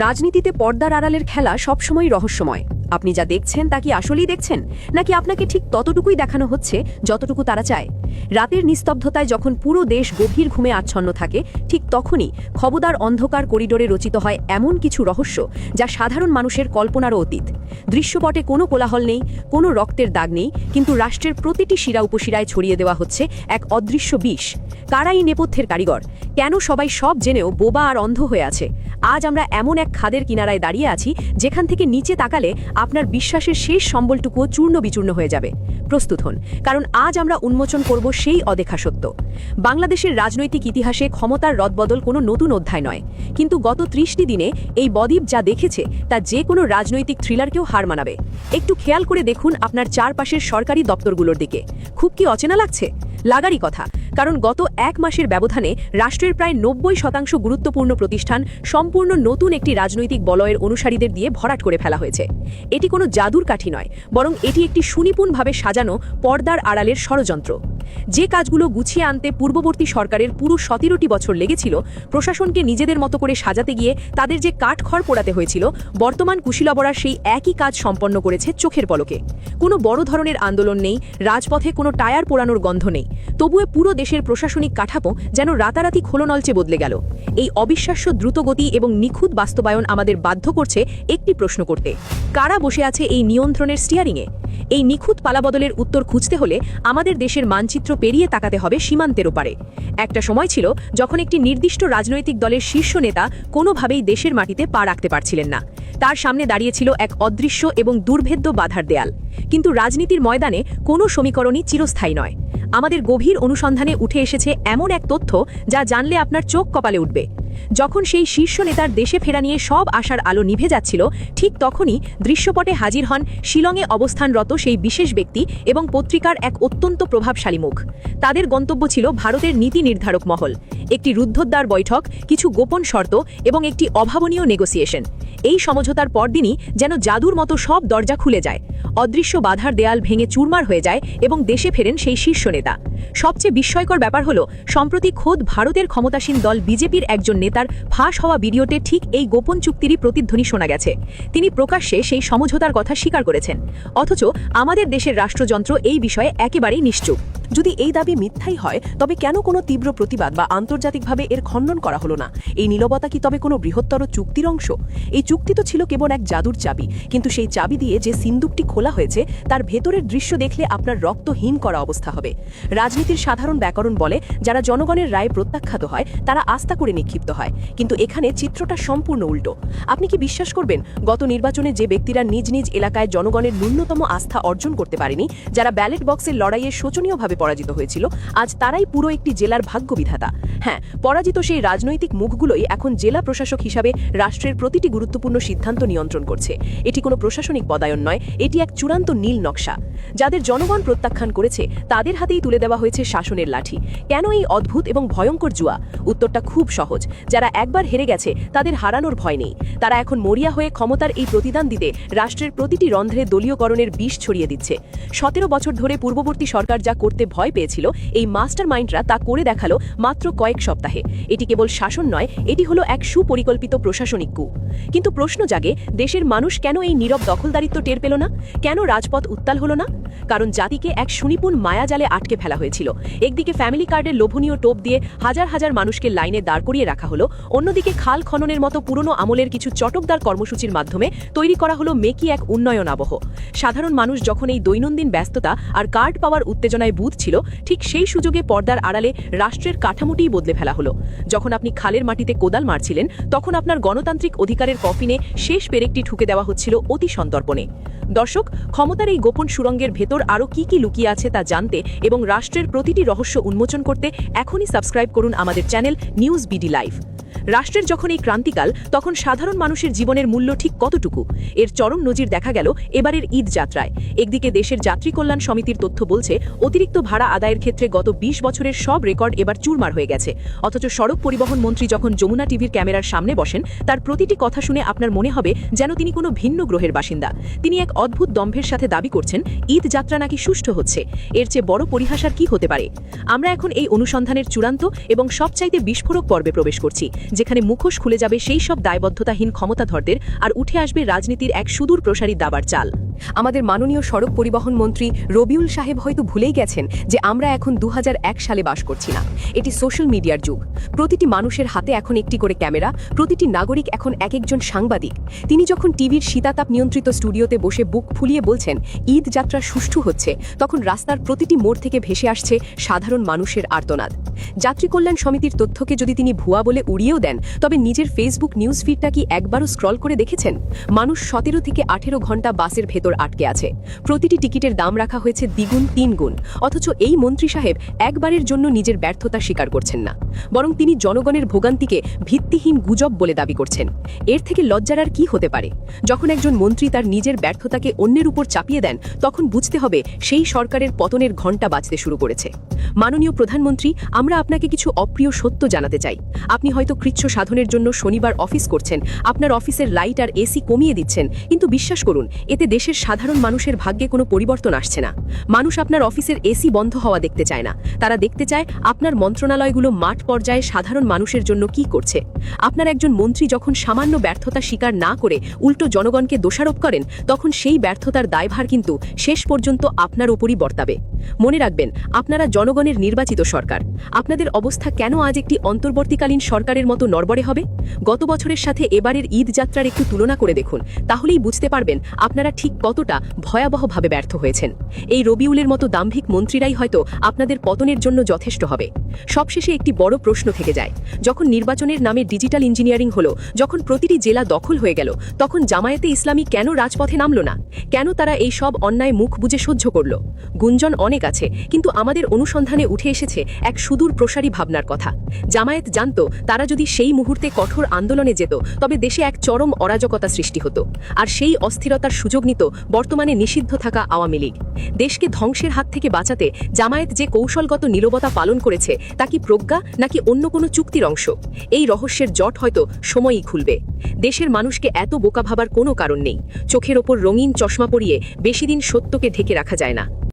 রাজনীতিতে পর্দার আড়ালের খেলা সবসময় রহস্যময়। আপনি যা দেখছেন তা কি আসলেই দেখছেন, নাকি আপনাকে ঠিক ততটুকুই দেখানো হচ্ছে যতটুকু তারা চায়? রাতের নিস্তব্ধতায় যখন পুরো দেশ গভীর ঘুমে আচ্ছন্ন থাকে, ঠিক তখনই ক্ষমতার অন্ধকার করিডোরে রচিত হয় এমন কিছু রহস্য যা সাধারণ মানুষের কল্পনারও অতীত। দৃশ্যপটে কোনো কোলাহল নেই, কোনো রক্তের দাগ নেই, কিন্তু রাষ্ট্রের প্রতিটি শিরা উপশিরায় ছড়িয়ে দেওয়া হচ্ছে এক অদৃশ্য বিষ। কারা এই নেপথ্যের কারিগর? কেন সবাই সব জেনেও বোবা আর অন্ধ হয়ে আছে? আজ আমরা এমন এক খাদের কিনারায় দাঁড়িয়ে আছি যেখান থেকে নিচে তাকালে আপনার বিশ্বাসের শেষ সম্বলটুকুও চূর্ণ বিচূর্ণ হয়ে যাবে। প্রস্তুত হন, কারণ আজ আমরা উন্মোচন করব সেই অদেখা সত্য। বাংলাদেশের রাজনৈতিক ইতিহাসে ক্ষমতার রদবদল কোনো নতুন অধ্যায় নয়, কিন্তু গত ৩০টি দিনে এই বদ্বীপ যা দেখেছে তা যে কোনো রাজনৈতিক থ্রিলারকেও হার মানাবে। একটু খেয়াল করে দেখুন আপনার চারপাশের সরকারি দপ্তরগুলোর দিকে। খুব কি অচেনা লাগছে? লাগারই কথা, কারণ গত এক মাসের ব্যবধানে রাষ্ট্রের প্রায় ৯০% গুরুত্বপূর্ণ প্রতিষ্ঠান সম্পূর্ণ নতুন একটি রাজনৈতিক বলয়ের অনুসারীদের দিয়ে ভরাট করে ফেলা হয়েছে। এটি কোনো জাদুর কাঠি নয়, বরং এটি একটি সুনিপুণভাবে সাজানো পর্দার আড়ালের ষড়যন্ত্র। যে কাজগুলো গুছিয়ে আনতে পূর্ববর্তী সরকারের পুরো ১৭টি বছর লেগেছিল, প্রশাসনকে নিজেদের মতো করে সাজাতে গিয়ে তাদের যে কাঠখড় পোড়াতে হয়েছিল, বর্তমান কুশীলবরা সেই একই কাজ সম্পন্ন করেছে চোখের পলকে। কোনো বড় ধরনের আন্দোলন নেই, রাজপথে কোনো টায়ার পোড়ানোর গন্ধ নেই, তবুও পুরো দেশের প্রশাসনিক কাঠামো যেন রাতারাতি খোলনলচে বদলে গেল। এই অবিশ্বাস্য দ্রুতগতি এবং নিখুঁত বাস্তবায়ন আমাদের বাধ্য করছে একটি প্রশ্ন করতে: কারা বসে আছে এই নিয়ন্ত্রণের স্টিয়ারিংয়ে? এই নিখুঁত পালাবদলের উত্তর খুঁজতে হলে আমাদের দেশের মানচিত্র পেরিয়ে তাকাতে হবে সীমান্তের ওপারে। একটা সময় ছিল যখন একটি নির্দিষ্ট রাজনৈতিক দলের শীর্ষ নেতা কোনোভাবেই দেশের মাটিতে পা রাখতে পারছিলেন না। তার সামনে দাঁড়িয়েছিল এক অদৃশ্য এবং দুর্ভেদ্য বাধার দেয়াল। কিন্তু রাজনীতির ময়দানে কোনো সমীকরণই চিরস্থায়ী নয়। আমাদের গভীর অনুসন্ধানে উঠে এসেছে এমন এক তথ্য যা জানলে আপনার চোখ কপালে উঠবে। যখন সেই শীর্ষ নেতার দেশে ফেরা নিয়ে সব আশার আলো নিভে যাচ্ছিল, ঠিক তখনই দৃশ্যপটে হাজির হন শিলংয়ে অবস্থানরত সেই বিশেষ ব্যক্তি এবং পত্রিকার এক অত্যন্ত প্রভাবশালী মুখ। তাদের গন্তব্য ছিল ভারতের নীতি নির্ধারক মহল, একটি রুদ্ধদ্বার বৈঠক, কিছু গোপন শর্ত এবং একটি অভাবনীয় নেগোসিয়েশন। এই সমঝোতার পরদিনই যেন জাদুর মতো সব দরজা খুলে যায়, অদৃশ্য বাধার দেয়াল ভেঙে চুরমার হয়ে যায় এবং দেশে ফেরেন সেই শীর্ষ নেতা। সবচেয়ে বিস্ময়কর ব্যাপার হলো, সম্প্রতি খোদ ভারতের ক্ষমতাসীন দল বিজেপির একজন নেতার ফাঁস হওয়া ভিডিওতে ঠিক এই গোপন চুক্তিরই প্রতিধ্বনি শোনা গেছে। তিনি প্রকাশ্যে সেই সমঝোতার কথা স্বীকার করেছেন, অথচ আমাদের দেশের রাষ্ট্রযন্ত্র এই বিষয়ে একেবারেই নিশ্চুপ। যদি এই দাবি মিথ্যাই হয়, তবে কেন কোনো তীব্র প্রতিবাদ বা আন্তর্জাতিকভাবে এর খণ্ডন করা হলো না? এই নীরবতা কি তবে কোনো বৃহত্তর চুক্তির অংশ? এই চুক্তি তো ছিল কেবল এক জাদুর চাবি, কিন্তু সেই চাবি দিয়ে যে সিন্দুকটি খোলা হয়েছে তার ভেতরের দৃশ্য দেখলে আপনার রক্ত হিম করা অবস্থা হবে। রাজনীতির সাধারণ ব্যাকরণ বলে, যারা জনগণের রায়ে প্রত্যাখ্যাত হয় তারা আস্থা করে নিক্ষিপ্ত হয়, কিন্তু এখানে চিত্রটা সম্পূর্ণ উল্টো। আপনি কি বিশ্বাস করবেন, গত নির্বাচনে যে ব্যক্তিরা নিজ নিজ এলাকায় জনগণের ন্যূনতম আস্থা অর্জন করতে পারেনি, যারা ব্যালট বক্সের লড়াইয়ে শোচনীয়ভাবে পরাজিত হয়েছিল, আজ তারাই পুরো একটি জেলার ভাগ্য বিধাতা। হ্যাঁ, পরাজিত সেই রাজনৈতিক মুখগুলোই এখন জেলা প্রশাসক হিসাবে রাষ্ট্রের প্রতিটি গুরুত্বপূর্ণ সিদ্ধান্ত নিয়ন্ত্রণ করছে। এটি কোনো প্রশাসনিক পদায়ন নয়, এটি এক চূড়ান্ত নীল নকশা। যাদের জনগণ প্রত্যাখ্যান করেছে তাদের হাতেই তুলে দেওয়া হয়েছে শাসনের লাঠি। কেন এই অদ্ভুত এবং ভয়ঙ্কর জুয়া? উত্তরটা খুব সহজ। যারা একবার হেরে গেছে তাদের হারানোর ভয় নেই। তারা এখন মরিয়া হয়ে ক্ষমতার এই প্রতিদান দিতে রাষ্ট্রের প্রতিটি রন্ধ্রে দলীয়করণের বিষ ছড়িয়ে দিচ্ছে। ১৭ বছর ধরে পূর্ববর্তী সরকার যা করতে ভয় পেয়েছিল, এই মাস্টার মাইন্ডরা তা করে দেখালো মাত্র কয়েক সপ্তাহে। এটি কেবল শাসন নয়, এটি হলো এক সুপরিকল্পিত প্রশাসনিক কূপ। কিন্তু প্রশ্ন জাগে, দেশের মানুষ কেন এই নীরব দখলদারিত্ব টের পেল না? কেন রাজপথ উত্তাল হলো না? কারণ জাতিকে এক সুনিপুণ মায়াজালে আটকে ফেলা হয়েছিল। একদিকে ফ্যামিলি কার্ডের লোভনীয় টোপ দিয়ে হাজার হাজার মানুষকে লাইনে দাঁড় করিয়ে রাখা হলো, অন্যদিকে খাল খননের মতো পুরনো আমলের কিছু চটকদার কর্মসূচির মাধ্যমে তৈরি করা হলো মেকি এক উন্নয়ন আবহ। সাধারণ মানুষ যখন এই দৈনন্দিন ব্যস্ততা আর কার্ড পাওয়ার উত্তেজনায় বুধ ছিল, ঠিক সেই সুযোগে পর্দার আড়ালে রাষ্ট্রের কাঠামোটিই বদলে ফেলা হলো। যখন আপনি খালের মাটিতে কোদাল মারছিলেন, তখন আপনার গণতান্ত্রিক অধিকারের কফিনে শেষ পেরেকটি ঠুকে দেওয়া হচ্ছিল অতি সন্তর্পণে। দর্শক, ক্ষমতার এই গোপন সুড়ঙ্গের ভেতর আরও কি কি লুকিয়ে আছে তা জানতে এবং রাষ্ট্রের প্রতিটি রহস্য উন্মোচন করতে এখনই সাবস্ক্রাইব করুন আমাদের চ্যানেল নিউজ বিডি লাইভ। রাষ্ট্রের যখন এই ক্রান্তিকাল, তখন সাধারণ মানুষের জীবনের মূল্য ঠিক কতটুকু? এর চরম নজির দেখা গেল এবারের ঈদ যাত্রায়। একদিকে দেশের যাত্রী কল্যাণ সমিতির তথ্য বলছে, অতিরিক্ত ভাড়া আদায়ের ক্ষেত্রে গত ২০ বছরের সব রেকর্ড এবার চুরমার হয়ে গেছে। অথচ সড়ক পরিবহন মন্ত্রী যখন যমুনা টিভির ক্যামেরার সামনে বসেন, তার প্রতিটি কথা শুনে আপনার মনে হবে যেন তিনি কোনো ভিন্ন গ্রহের বাসিন্দা। তিনি এক অদ্ভুত দম্ভের সাথে দাবি করছেন, ঈদ যাত্রা নাকি সুষ্ঠু হচ্ছে। এর চেয়ে বড় পরিহাস আর কি হতে পারে? আমরা এখন এই অনুসন্ধানের চূড়ান্ত এবং সবচাইতে বিস্ফোরক পর্বে প্রবেশ করছি, যেখানে মুখোশ খুলে যাবে সেই সব দায়বদ্ধতাহীন ক্ষমতাধরদের আর উঠে আসবে রাজনীতির এক সুদূর প্রসারী দাবার চাল। আমাদের মাননীয় সড়ক পরিবহন মন্ত্রী রবিউল সাহেব হয়তো ভুলেই গেছেন যে আমরা এখন 2001 সালে বাস করছি না। এটি সোশ্যাল মিডিয়ার যুগ। প্রতিটি মানুষের হাতে এখন একটি করে ক্যামেরা, প্রতিটি নাগরিক এখন এক একজন সাংবাদিক। তিনি যখন টিভির শীতাতাপ নিয়ন্ত্রিত স্টুডিওতে বসে বুক ফুলিয়ে বলছেন ঈদ যাত্রা সুষ্ঠু হচ্ছে, তখন রাস্তার প্রতিটি মোড় থেকে ভেসে আসছে সাধারণ মানুষের আর্তনাদ। যাত্রী কল্যাণ সমিতির তথ্যকে যদি তিনি ভুয়া বলে উড়িয়েও দেন, তবে নিজের ফেসবুক নিউজ ফিডটা কি একবারও স্ক্রল করে দেখেছেন? মানুষ 17 থেকে 18 ঘন্টা বাসের ভেতর আটকে আছে। প্রতিটি টিকিটের দাম রাখা হয়েছে দ্বিগুণ 3 গুণ। অথচ এই মন্ত্রী সাহেব একবারের জন্য নিজের ব্যর্থতা স্বীকার করছেন না, বরং তিনি জনগণের ভোগান্তিকে ভিত্তিহীন গুজব বলে দাবি করছেন। এর থেকে লজ্জার আর কি হতে পারে? যখন একজন মন্ত্রী তার নিজের ব্যর্থতাকে অন্যের উপর চাপিয়ে দেন, তখন বুঝতে হবে সেই সরকারের পতনের ঘণ্টা বাজতে শুরু করেছে। মাননীয় প্রধানমন্ত্রী, আমরা আপনাকে কিছু অপ্রিয় সত্য জানাতে চাই। আপনি হয়তো কৃচ্ছ সাধনের জন্য শনিবার অফিস করছেন, আপনার অফিসের লাইট আর এসি কমিয়ে দিচ্ছেন, কিন্তু বিশ্বাস করুন, এতে দেশের সাধারণ মানুষের ভাগ্যে কোনো পরিবর্তন আসছে না। মানুষ আপনার অফিসের এসি বন্ধ হওয়া দেখতে চায় না, তারা দেখতে চায় আপনার মন্ত্রণালয়গুলো মাঠ পর্যায়ে সাধারণ মানুষের জন্য কি করছে। আপনার একজন মন্ত্রী যখন সামান্য ব্যর্থতা স্বীকার না করে উল্টো জনগণকে দোষারোপ করেন, তখন সেই ব্যর্থতার দায়ভার কিন্তু শেষ পর্যন্ত আপনার ওপরই বর্তাবে। মনে রাখবেন, আপনারা জনগণের নির্বাচিত সরকার। আপনাদের অবস্থা কেন আজ একটি অন্তর্বর্তীকালীন সরকারের মতো নড়বড়ে হবে? গত বছরের সাথে এবারের ঈদ যাত্রার একটু তুলনা করে দেখুন, তাহলেই বুঝতে পারবেন আপনারা ঠিক কতটা ভয়াবহভাবে ব্যর্থ হয়েছেন। এই রবিউলের মতো দাম্ভিক মন্ত্রীরাই হয়তো আপনাদের পতনের জন্য যথেষ্ট হবে। সবশেষে একটি বড় প্রশ্ন থেকে যায়, যখন নির্বাচনের নামে ডিজিটাল ইঞ্জিনিয়ারিং হলো, যখন প্রতিটি জেলা দখল হয়ে গেল, তখন জামায়াতে ইসলামী কেন রাজপথে নামল না? কেন তারা এই সব অন্যায় মুখ বুজে সহ্য করল? গুঞ্জন অনেক আছে, কিন্তু আমাদের অনুসন্ধানে উঠে এসেছে এক সুদূর প্রসারী ভাবনার কথা। জামায়াত জানত, তারা যদি সেই মুহূর্তে কঠোর আন্দোলনে যেত, তবে দেশে এক চরম অরাজকতা সৃষ্টি হতো। আর সেই অস্থিরতার সুযোগ নিত বর্তমানে নিষিদ্ধ থাকা আওয়ামী লীগ। দেশকে ধ্বংসের হাত থেকে বাঁচাতে জামায়াত যে কৌশলগত নীরবতা পালন করেছে, তা কি প্রজ্ঞা নাকি অন্য কোনো চুক্তির অংশ? এই রহস্যের জট হয়তো সময়ই খুলবে। দেশের মানুষকে এত বোকা ভাবার কোনো কারণ নেই। চোখের ওপর রঙিন চশমা পরিয়ে বেশি দিন সত্যকে ঢেকে রাখা যায় না।